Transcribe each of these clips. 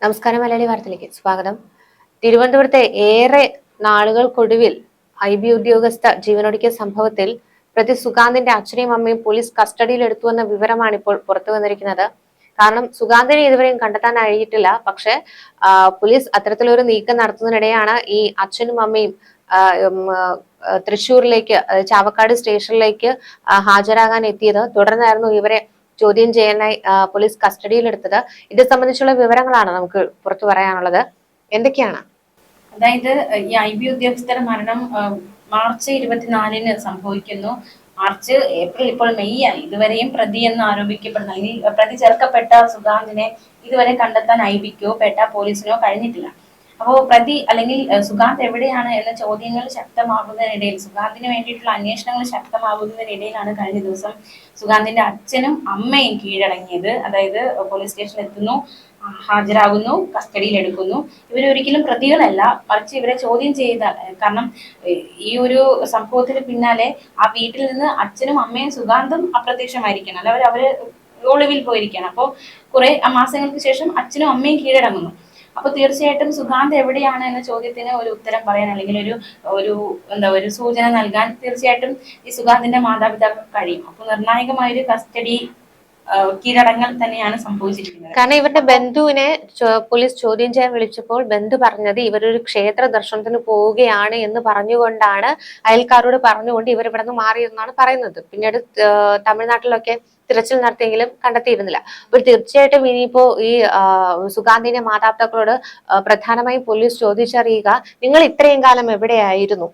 നമസ്കാരം. മലയാളി വാർത്തയിലേക്ക് സ്വാഗതം. തിരുവനന്തപുരത്തെ ഏറെ നാളുകൾക്കൊടുവിൽ IB ഉദ്യോഗസ്ഥ ജീവനൊടുക്കിയ സംഭവത്തിൽ പ്രതി സുഗാന്തിന്റെ അച്ഛനെയും അമ്മയും പോലീസ് കസ്റ്റഡിയിൽ എടുത്തുവെന്ന വിവരമാണ് ഇപ്പോൾ പുറത്തു വന്നിരിക്കുന്നത്. കാരണം സുഗാന്തിനെ ഇതുവരെയും കണ്ടെത്താനായിട്ടില്ല. പക്ഷെ പോലീസ് അത്തരത്തിലൊരു നീക്കം നടത്തുന്നതിനിടെയാണ് ഈ അച്ഛനും അമ്മയും തൃശ്ശൂരിലേക്ക് ചാവക്കാട് സ്റ്റേഷനിലേക്ക് ഹാജരാകാൻ എത്തിയത്. തുടർന്നായിരുന്നു ഇവരെ ചോദ്യം ചെയ്യാനായി പോലീസ് കസ്റ്റഡിയിലെടുത്തത്. ഇത് സംബന്ധിച്ചുള്ള വിവരങ്ങളാണ് നമുക്ക് പുറത്തു പറയാനുള്ളത്. എന്തൊക്കെയാണ്? അതായത് ഈ IB ഉദ്യോഗസ്ഥരുടെ മരണം മാർച്ച് 24-ന് സംഭവിക്കുന്നു. മാർച്ച്, ഏപ്രിൽ, ഇപ്പോൾ മെയ് ആയി. ഇതുവരെയും പ്രതി എന്ന് ആരോപിക്കപ്പെടുന്ന അല്ലെങ്കിൽ പ്രതി ചേർക്കപ്പെട്ട സുഗാന്തിനെ ഇതുവരെ കണ്ടെത്താൻ IBക്കോ പേട്ട പോലീസിനോ കഴിഞ്ഞിട്ടില്ല. അപ്പോൾ പ്രതി അല്ലെങ്കിൽ സുഗാന്ത് എവിടെയാണ് എന്ന ചോദ്യങ്ങൾ ശക്തമാകുന്നതിനിടയിൽ, സുഗാന്തിന് വേണ്ടിയിട്ടുള്ള അന്വേഷണങ്ങൾ ശക്തമാകുന്നതിനിടയിലാണ് കഴിഞ്ഞ ദിവസം സുഗാന്തിന്റെ അച്ഛനും അമ്മയും കീഴടങ്ങിയത്. അതായത് പോലീസ് സ്റ്റേഷനിൽ എത്തുന്നു, ഹാജരാകുന്നു, കസ്റ്റഡിയിൽ എടുക്കുന്നു. ഇവരൊരിക്കലും പ്രതികളല്ല, മറിച്ച് ഇവരെ ചോദ്യം ചെയ്ത, കാരണം ഈ ഒരു സംഭവത്തിന് പിന്നാലെ ആ വീട്ടിൽ നിന്ന് അച്ഛനും അമ്മയും സുഗാന്തും അപ്രത്യക്ഷമായിരിക്കണം, അല്ല അവര് ഒളിവിൽ പോയിരിക്കണം. അപ്പോൾ കുറെ മാസങ്ങൾക്ക് ശേഷം അച്ഛനും അമ്മയും കീഴടങ്ങുന്നു. അപ്പൊ തീർച്ചയായിട്ടും സുഗാന്ത് എവിടെയാണ് എന്ന ചോദ്യത്തിന് ഒരു ഉത്തരം പറയാൻ അല്ലെങ്കിൽ ഒരു സൂചന നൽകാൻ തീർച്ചയായിട്ടും ഈ സുഗാന്തിന്റെ മാതാപിതാക്കൾ കഴിയും. അപ്പൊ നിർണായകമായ ഒരു കസ്റ്റഡി കീഴടങ്ങൽ തന്നെയാണ് സംഭവിച്ചിരിക്കുന്നത്. കാരണം ഇവരുടെ ബന്ധുവിനെ പോലീസ് ചോദ്യം ചെയ്യാൻ വിളിച്ചപ്പോൾ ബന്ധു പറഞ്ഞത് ഇവരൊരു ക്ഷേത്ര ദർശനത്തിന് പോവുകയാണ് എന്ന് പറഞ്ഞുകൊണ്ടാണ്, അയൽക്കാരോട് പറഞ്ഞുകൊണ്ട് ഇവർ ഇവിടെ നിന്ന് മാറിയെന്നാണ് പറയുന്നത്. പിന്നീട് തമിഴ്നാട്ടിലൊക്കെ തിരച്ചിൽ നടത്തിയെങ്കിലും കണ്ടെത്തിയിരുന്നില്ല. അപ്പോൾ തീർച്ചയായിട്ടും ഇനിയിപ്പോ ഈ സുഗാന്തിന്റെ മാതാപിതാക്കളോട് പ്രധാനമായും പോലീസ് ചോദിച്ചറിയുക, നിങ്ങൾ ഇത്രയും കാലം എവിടെയായിരുന്നു,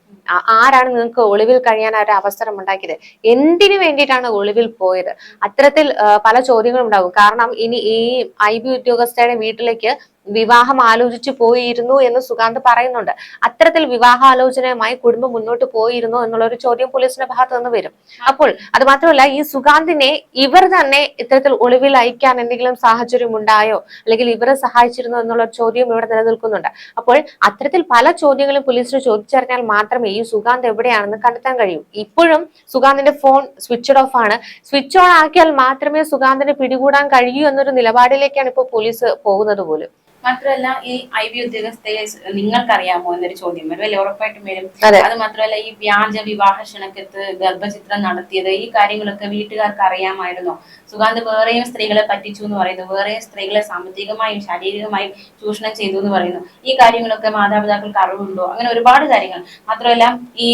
ആരാണ് നിങ്ങൾക്ക് ഒളിവിൽ കഴിയാൻ ഒരു അവസരം ഉണ്ടാക്കിയത്, എന്തിനു വേണ്ടിയിട്ടാണ് ഒളിവിൽ പോയത്? അത്തരത്തിൽ പല ചോദ്യങ്ങളും ഉണ്ടാകും. കാരണം ഇനി ഈ IB ഉദ്യോഗസ്ഥരുടെ വീട്ടിലേക്ക് വിവാഹം ആലോചിച്ചു പോയിരുന്നു എന്ന് സുഗാന്ത് പറയുന്നുണ്ട്. അത്തരത്തിൽ വിവാഹാലോചനയുമായി കുടുംബം മുന്നോട്ട് പോയിരുന്നോ എന്നുള്ള ഒരു ചോദ്യം പോലീസിന്റെ ഭാഗത്ത് നിന്ന് വരും. അപ്പോൾ അത് മാത്രമല്ല, ഈ സുഗാന്തിനെ ഇവർ തന്നെ ഇത്തരത്തിൽ ഒളിവിൽ അയക്കാൻ എന്തെങ്കിലും സാഹചര്യം ഉണ്ടായോ, അല്ലെങ്കിൽ ഇവരെ സഹായിച്ചിരുന്നോ എന്നുള്ള ചോദ്യം ഇവിടെ നിലനിൽക്കുന്നുണ്ട്. അപ്പോൾ അത്തരത്തിൽ പല ചോദ്യങ്ങളും പോലീസിന് ചോദിച്ചറിഞ്ഞാൽ മാത്രമേ ഈ സുഗാന്ത് എവിടെയാണെന്ന് കണ്ടെത്താൻ കഴിയൂ. ഇപ്പോഴും സുഗാന്തിന്റെ ഫോൺ സ്വിച്ച് ഓഫ് ആണ്. സ്വിച്ച് ഓൺ ആക്കിയാൽ മാത്രമേ സുഗാന്തിനെ പിടികൂടാൻ കഴിയൂ എന്നൊരു നിലപാടിലേക്കാണ് ഇപ്പോൾ പോലീസ് പോകുന്നത് പോലും. മാത്രമല്ല, ഈ IB ഉദ്യോഗസ്ഥയെ നിങ്ങൾക്കറിയാമോ എന്നൊരു ചോദ്യം വരും, അല്ലെ? ഉറപ്പായിട്ടും വരും. അത് മാത്രമല്ല, ഈ വ്യാജ വിവാഹ ക്ഷണക്കത്ത്, ഗർഭചിത്രം നടത്തിയത്, ഈ കാര്യങ്ങളൊക്കെ വീട്ടുകാർക്ക് അറിയാമായിരുന്നോ? സുഗാന്ത് വേറെയും സ്ത്രീകളെ പറ്റിച്ചു എന്ന് പറയുന്നു, വേറെയും സ്ത്രീകളെ സാമ്പത്തികമായും ശാരീരികമായും ചൂഷണം ചെയ്തു എന്ന് പറയുന്നു. ഈ കാര്യങ്ങളൊക്കെ മാതാപിതാക്കൾക്ക് അറിവുണ്ടോ? അങ്ങനെ ഒരുപാട് കാര്യങ്ങൾ. മാത്രമല്ല, ഈ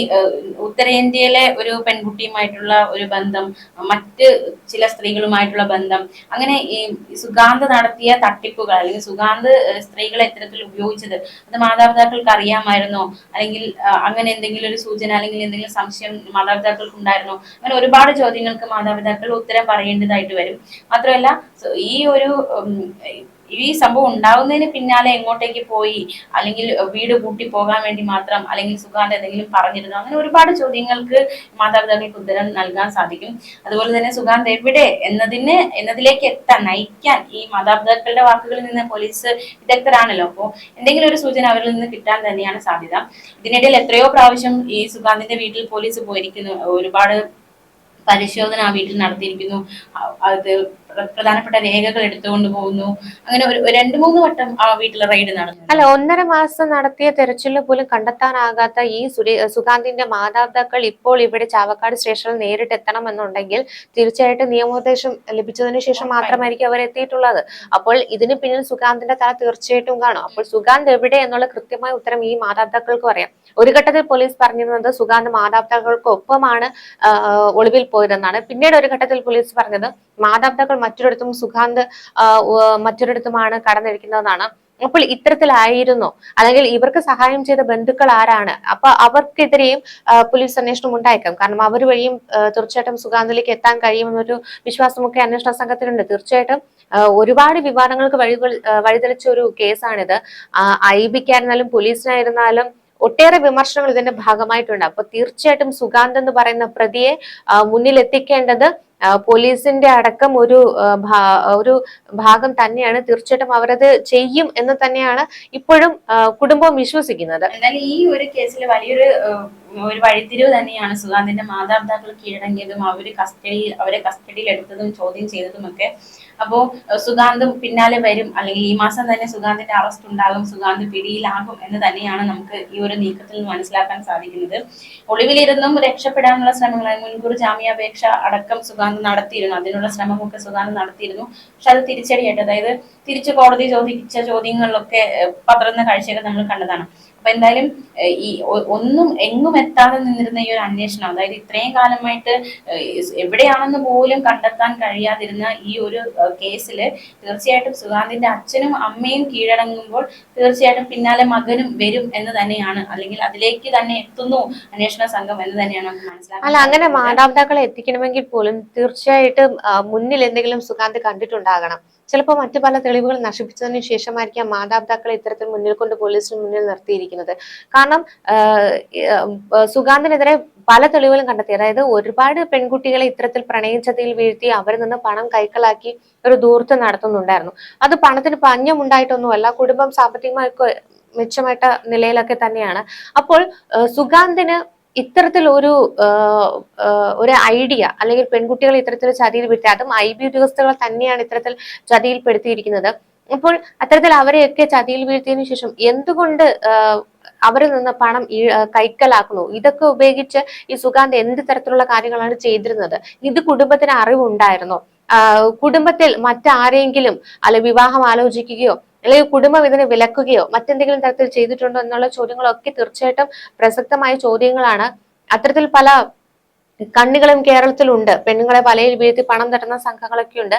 ഉത്തരേന്ത്യയിലെ ഒരു പെൺകുട്ടിയുമായിട്ടുള്ള ഒരു ബന്ധം, മറ്റ് ചില സ്ത്രീകളുമായിട്ടുള്ള ബന്ധം, അങ്ങനെ ഈ സുഗാന്ത് നടത്തിയ തട്ടിപ്പുകൾ അല്ലെങ്കിൽ സുഗാന്ത് സ്ത്രീകളെ ഇത്തരത്തിൽ ഉപയോഗിച്ചത് അത് മാതാപിതാക്കൾക്ക് അറിയാമായിരുന്നോ? അല്ലെങ്കിൽ അങ്ങനെ എന്തെങ്കിലും ഒരു സൂചന അല്ലെങ്കിൽ എന്തെങ്കിലും സംശയം മാതാപിതാക്കൾക്ക് ഉണ്ടായിരുന്നോ? അങ്ങനെ ഒരുപാട് ചോദ്യങ്ങൾക്ക് മാതാപിതാക്കൾ ഉത്തരം പറയേണ്ടതായിട്ട് വരും. മാത്രമല്ല, ഈ സംഭവം ഉണ്ടാകുന്നതിന് പിന്നാലെ എങ്ങോട്ടേക്ക് പോയി, അല്ലെങ്കിൽ വീട് പൂട്ടി പോകാൻ വേണ്ടി മാത്രം, അല്ലെങ്കിൽ സുഗാന്ത് എന്തെങ്കിലും പറഞ്ഞിരുന്നു, അങ്ങനെ ഒരുപാട് ചോദ്യങ്ങൾക്ക് മാതാപിതാക്കൾക്ക് ഉത്തരം നൽകാൻ സാധിക്കും. അതുപോലെ തന്നെ സുഗാന്ത് എവിടെ എന്നതിലേക്ക് നയിക്കാൻ ഈ മാതാപിതാക്കളുടെ വാക്കുകളിൽ നിന്ന് പോലീസ് വിദഗ്ധരാണല്ലോ. അപ്പോൾ എന്തെങ്കിലും ഒരു സൂചന അവരിൽ നിന്ന് കിട്ടാൻ തന്നെയാണ് സാധ്യത. ഇതിനിടയിൽ എത്രയോ പ്രാവശ്യം ഈ സുഗാന്തിന്റെ വീട്ടിൽ പോലീസ് പോയിരിക്കുന്നു, ഒരുപാട് പരിശോധന ആ വീട്ടിൽ നടത്തിയിരിക്കുന്നു, അത് പ്രധാനപ്പെട്ട രേഖകൾ എടുത്തുകൊണ്ട് പോകുന്നു. അങ്ങനെ ഒരു 2-3 വട്ടം ആ വീട്ടിൽ റെയ്ഡ് നടന്നു. അല്ല, 1.5 മാസം നടത്തിയ തെരച്ചിലിൽ പോലും കണ്ടെത്താനാകാത്ത ഈ സുഗാന്തിന്റെ മാതാപിതാക്കൾ ഇപ്പോൾ ഇവിടെ ചാവക്കാട് സ്റ്റേഷനിൽ നേരിട്ട് എത്തണമെന്നുണ്ടെങ്കിൽ തീർച്ചയായിട്ടും നിയമോപദേശം ലഭിച്ചതിന് ശേഷം മാത്രമായിരിക്കും അവർ എത്തിയിട്ടുള്ളത്. അപ്പോൾ ഇതിന് പിന്നിൽ സുഗാന്തിന്റെ തല തീർച്ചയായിട്ടും കാണും. അപ്പോൾ സുഗാന്ത് എവിടെ എന്നുള്ള കൃത്യമായ ഉത്തരം ഈ മാതാപിതാക്കൾക്കും അറിയാം. ഒരു ഘട്ടത്തിൽ പോലീസ് പറഞ്ഞിരുന്നത് സുഗാന്ത് മാതാപിതാക്കൾക്കൊപ്പമാണ് ഒളിവിൽ പോയതെന്നാണ്. പിന്നീട് ഒരു ഘട്ടത്തിൽ പോലീസ് പറഞ്ഞത് മാതാപിതാക്കൾ മറ്റൊരിടത്തും, സുഗാന്ത് മറ്റൊരിടത്തുമാണ് കടന്നിരിക്കുന്നതെന്നാണ്. അപ്പോൾ ഇത്തരത്തിലായിരുന്നോ, അല്ലെങ്കിൽ ഇവർക്ക് സഹായം ചെയ്ത ബന്ധുക്കൾ ആരാണ്? അപ്പൊ അവർക്കെതിരെയും പോലീസ് അന്വേഷണം ഉണ്ടായേക്കാം. കാരണം അവർ വഴിയും തീർച്ചയായിട്ടും സുഗാന്തിലേക്ക് എത്താൻ കഴിയുമെന്നൊരു വിശ്വാസമൊക്കെ അന്വേഷണ സംഘത്തിനുണ്ട്. തീർച്ചയായിട്ടും ഒരുപാട് വിവാദങ്ങൾക്ക് വഴിതെളിച്ച ഒരു കേസാണിത്. IBക്കായിരുന്നാലും പോലീസിനായിരുന്നാലും ഒട്ടേറെ വിമർശനങ്ങൾ ഇതിന്റെ ഭാഗമായിട്ടുണ്ട്. അപ്പൊ തീർച്ചയായിട്ടും സുഗാന്ത് എന്ന് പറയുന്ന പ്രതിയെ മുന്നിൽ എത്തിക്കേണ്ടത് പോലീസിന്റെ അടക്കം ഒരു ഭാഗം തന്നെയാണ്. തീർച്ചയായിട്ടും അവരത് ചെയ്യും എന്ന് തന്നെയാണ് ഇപ്പോഴും കുടുംബം വിശ്വസിക്കുന്നത്. എന്നാൽ ഈ ഒരു കേസിൽ വലിയൊരു ഒരു വഴിത്തിരിവ് തന്നെയാണ് സുഗാന്തിന്റെ മാതാപിതാക്കൾ കീഴടങ്ങിയതും അവരെ കസ്റ്റഡിയിൽ എടുത്തതും ചോദ്യം ചെയ്തതും ഒക്കെ. അപ്പോ സുഗാന്തും പിന്നാലെ വരും, അല്ലെങ്കിൽ ഈ മാസം തന്നെ സുഗാന്തിന്റെ അറസ്റ്റ് ഉണ്ടാകും, സുഗാന്ത് പിടിയിലാകും എന്ന് തന്നെയാണ് നമുക്ക് ഈ ഒരു നീക്കത്തിൽ നിന്ന് മനസ്സിലാക്കാൻ സാധിക്കുന്നത്. ഒളിവിലിരുന്നും രക്ഷപ്പെടാനുള്ള ശ്രമങ്ങൾ, മുൻകൂർ ജാമ്യാപേക്ഷ അടക്കം സുഗാന്ത് നടത്തിയിരുന്നു, അതിനുള്ള ശ്രമമൊക്കെ സുഗാന്ത് നടത്തിയിരുന്നു. പക്ഷെ അത് തിരിച്ചടിയായിട്ട്, അതായത് തിരിച്ചു കോടതി ചോദിച്ച ചോദ്യങ്ങളിലൊക്കെ പതറുന്ന കാഴ്ചയൊക്കെ നമ്മൾ കണ്ടതാണ്. അപ്പൊ എന്തായാലും ഈ ഒന്നും എങ്ങും എത്താതെ നിന്നിരുന്ന ഈ ഒരു അന്വേഷണം, അതായത് ഇത്രയും കാലമായിട്ട് എവിടെയാണെന്ന് പോലും കണ്ടെത്താൻ കഴിയാതിരുന്ന ഈ ഒരു കേസിൽ തീർച്ചയായിട്ടും സുഗാന്തിന്റെ അച്ഛനും അമ്മയും കീഴടങ്ങുമ്പോൾ തീർച്ചയായിട്ടും പിന്നാലെ മകനും വരും എന്ന് തന്നെയാണ്, അല്ലെങ്കിൽ അതിലേക്ക് തന്നെ എത്തുന്നു അന്വേഷണ സംഘം എന്ന് തന്നെയാണ് നമുക്ക് മനസ്സിലാക്കുന്നത്. അല്ല, അങ്ങനെ മാതാപിതാക്കളെ എത്തിക്കണമെങ്കിൽ പോലും തീർച്ചയായിട്ടും മുന്നിൽ എന്തെങ്കിലും സുഗാന്ത് കണ്ടിട്ടുണ്ടാകണം. ചിലപ്പോൾ മറ്റു പല തെളിവുകൾ നശിപ്പിച്ചതിന് ശേഷമായിരിക്കാം മാതാപിതാക്കളെ ഇത്തരത്തിൽ മുന്നിൽ കൊണ്ട് പോലീസിന് മുന്നിൽ നിർത്തിയിരിക്കുന്നത്. കാരണം സുഗാന്തിനെതിരെ പല തെളിവുകളും കണ്ടെത്തി. അതായത് ഒരുപാട് പെൺകുട്ടികളെ ഇത്തരത്തിൽ പ്രണയിച്ചതിൽ വീഴ്ത്തി അവരിൽ നിന്ന് പണം കൈക്കലാക്കി ഒരു ധൂർത്ത് നടത്തുന്നുണ്ടായിരുന്നു. അത് പണത്തിന് പഞ്ഞമുണ്ടായിട്ടൊന്നുമല്ല, കുടുംബം സാമ്പത്തികമായി മെച്ചമായിട്ട നിലയിലൊക്കെ തന്നെയാണ്. അപ്പോൾ സുഗാന്തിന് ഇത്തരത്തിൽ ഒരു ഐഡിയ, അല്ലെങ്കിൽ പെൺകുട്ടികൾ ഇത്തരത്തിൽ ചതിയിൽ വീഴ്ത്തി, അതും IB ഉദ്യോഗസ്ഥകൾ തന്നെയാണ് ഇത്തരത്തിൽ ചതിയിൽപ്പെടുത്തിയിരിക്കുന്നത്. അപ്പോൾ അത്തരത്തിൽ അവരെയൊക്കെ ചതിയിൽ വീഴ്ത്തിയതിനു ശേഷം എന്തുകൊണ്ട് അവരിൽ നിന്ന് പണം കൈക്കലാക്കുന്നു? ഇതൊക്കെ ഉപയോഗിച്ച് ഈ സുഗാന്ത് എന്ത് തരത്തിലുള്ള കാര്യങ്ങളാണ് ചെയ്തിരുന്നത്? ഇത് കുടുംബത്തിന് അറിവുണ്ടായിരുന്നോ? കുടുംബത്തിൽ മറ്റാരെങ്കിലും വിവാഹം ആലോചിക്കുകയോ അല്ലെങ്കിൽ കുടുംബം ഇതിനെ വിലക്കുകയോ മറ്റെന്തെങ്കിലും തരത്തിൽ ചെയ്തിട്ടുണ്ടോ എന്നുള്ള ചോദ്യങ്ങളൊക്കെ തീർച്ചയായിട്ടും പ്രസക്തമായ ചോദ്യങ്ങളാണ്. അത്തരത്തിൽ പല കണ്ണികളും കേരളത്തിലുണ്ട്. പെണ്ണുങ്ങളെ വലയിൽ വീഴ്ത്തി പണം തട്ടുന്ന സംഘങ്ങളൊക്കെ ഉണ്ട്.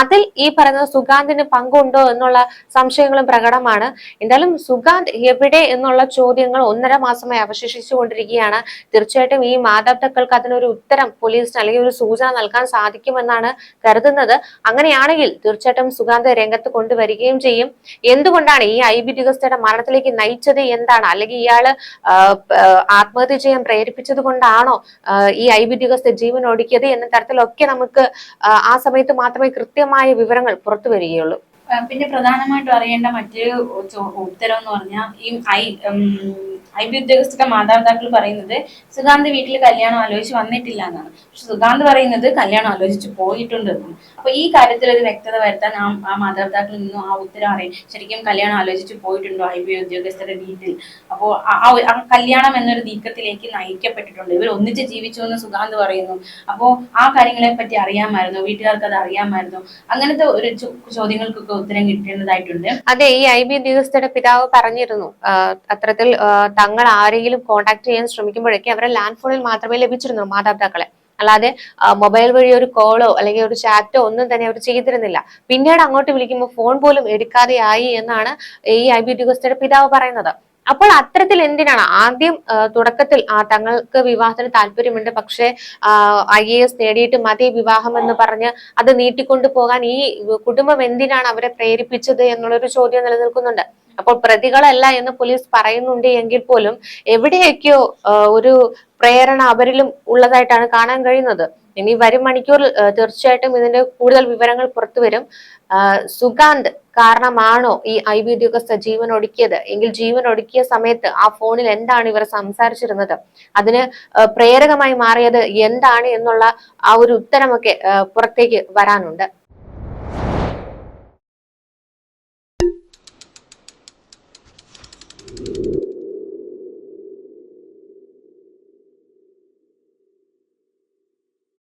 അതിൽ ഈ പറയുന്ന സുഗാന്തിന് പങ്കുണ്ടോ എന്നുള്ള സംശയങ്ങളും പ്രകടമാണ്. എന്തായാലും സുഗാന്ത് എവിടെ എന്നുള്ള ചോദ്യങ്ങൾ 1.5 മാസമായി അവശേഷിച്ചുകൊണ്ടിരിക്കുകയാണ്. തീർച്ചയായിട്ടും ഈ മാതാപിതാക്കൾക്ക് അതിനൊരു ഉത്തരം പോലീസിന് അല്ലെങ്കിൽ ഒരു സൂചന നൽകാൻ സാധിക്കുമെന്നാണ് കരുതുന്നത്. അങ്ങനെയാണെങ്കിൽ തീർച്ചയായിട്ടും സുഗാന്ത് രംഗത്ത് കൊണ്ടുവരികയും ചെയ്യും. എന്തുകൊണ്ടാണ് ഈ IB ഉദ്യോഗസ്ഥരുടെ മരണത്തിലേക്ക് നയിച്ചത് എന്താണ്, അല്ലെങ്കിൽ ഇയാള് ആത്മഹത്യ ചെയ്യാൻ പ്രേരിപ്പിച്ചത് കൊണ്ടാണോ ഈ IB ഉദ്യോഗസ്ഥ ജീവൻ ഒടുക്കിയത് എന്ന തരത്തിലൊക്കെ നമുക്ക് ആ സമയത്ത് മാത്രമേ കൃത്യമായ വിവരങ്ങൾ പുറത്തു വരികയുള്ളൂ. പിന്നെ പ്രധാനമായിട്ടും അറിയേണ്ട മറ്റൊരു ഉത്തരം എന്ന് പറഞ്ഞാൽ ഈ IB ഉദ്യോഗസ്ഥരുടെ മാതാപിതാക്കൾ പറയുന്നത് സുഗാന്ത് വീട്ടിൽ കല്യാണം ആലോചിച്ച് വന്നിട്ടില്ല എന്നാണ്. പക്ഷെ സുഗാന്ത് പറയുന്നത് കല്യാണം ആലോചിച്ച് പോയിട്ടുണ്ട് എന്നാണ്. അപ്പൊ ഈ കാര്യത്തിൽ ഒരു വ്യക്തത വരുത്താൻ ആ മാതാപിതാക്കളിൽ നിന്നും ആ ഉത്തരം അറിയും. ശരിക്കും കല്യാണം ആലോചിച്ച് പോയിട്ടുണ്ടോ IB ഉദ്യോഗസ്ഥരുടെ വീട്ടിൽ? അപ്പോ ആ കല്യാണം എന്നൊരു നീക്കത്തിലേക്ക് നയിക്കപ്പെട്ടിട്ടുണ്ട്. ഇവർ ഒന്നിച്ച് ജീവിച്ചു എന്ന് സുഗാന്ത് പറയുന്നു. അപ്പോ ആ കാര്യങ്ങളെ പറ്റി അറിയാമായിരുന്നു, വീട്ടുകാർക്ക് അത് അറിയാമായിരുന്നു? അങ്ങനത്തെ ഒരു ചോദ്യങ്ങൾക്കൊക്കെ ഉത്തരം കിട്ടേണ്ടതായിട്ടുണ്ട്. അതെ, ഈ IB ഉദ്യോഗസ്ഥരുടെ പിതാവ് പറഞ്ഞിരുന്നു അത്തരത്തിൽ തങ്ങൾ ആരെങ്കിലും കോൺടാക്ട് ചെയ്യാൻ ശ്രമിക്കുമ്പോഴേക്കും അവരെ ലാൻഡ് ഫോണിൽ മാത്രമേ ലഭിച്ചിരുന്നു മാതാപിതാക്കളെ. അല്ലാതെ മൊബൈൽ വഴി ഒരു കോളോ അല്ലെങ്കിൽ ഒരു ചാറ്റോ ഒന്നും തന്നെ അവർ ചെയ്തിരുന്നില്ല. പിന്നീട് അങ്ങോട്ട് വിളിക്കുമ്പോൾ ഫോൺ പോലും എടുക്കാതെ ആയി എന്നാണ് ഈ IB ഉദ്യോഗസ്ഥരുടെ പിതാവ് പറയുന്നത്. അപ്പോൾ അത്തരത്തിൽ എന്തിനാണ് ആദ്യം തുടക്കത്തിൽ തങ്ങൾക്ക് വിവാഹത്തിന് താല്പര്യമുണ്ട്, പക്ഷെ IAS നേടിയിട്ട് മതി വിവാഹം എന്ന് പറഞ്ഞ് അത് നീട്ടിക്കൊണ്ടു പോകാൻ ഈ കുടുംബം എന്തിനാണ് അവരെ പ്രേരിപ്പിച്ചത് എന്നുള്ളൊരു ചോദ്യം നിലനിൽക്കുന്നുണ്ട്. അപ്പോൾ പ്രതികളല്ല എന്ന് പോലീസ് പറയുന്നുണ്ട് എങ്കിൽ പോലും എവിടെയൊക്കെയോ ഒരു പ്രേരണ അവരിലും ഉള്ളതായിട്ടാണ് കാണാൻ കഴിയുന്നത്. ഇനി വരും മണിക്കൂറിൽ തീർച്ചയായിട്ടും ഇതിന്റെ കൂടുതൽ വിവരങ്ങൾ പുറത്തു വരും. സുഗാന്ത് കാരണമാണോ ഈ IB ഉദ്യോഗസ്ഥ ജീവൻ ഒടുക്കിയത് എങ്കിൽ ജീവൻ ഒടുക്കിയ സമയത്ത് ആ ഫോണിൽ എന്താണ് ഇവർ സംസാരിച്ചിരുന്നത്, അതിന് പ്രേരകമായി മാറിയത് എന്താണ് എന്നുള്ള ആ ഒരു ഉത്തരമൊക്കെ പുറത്തേക്ക് വരാനുണ്ട്.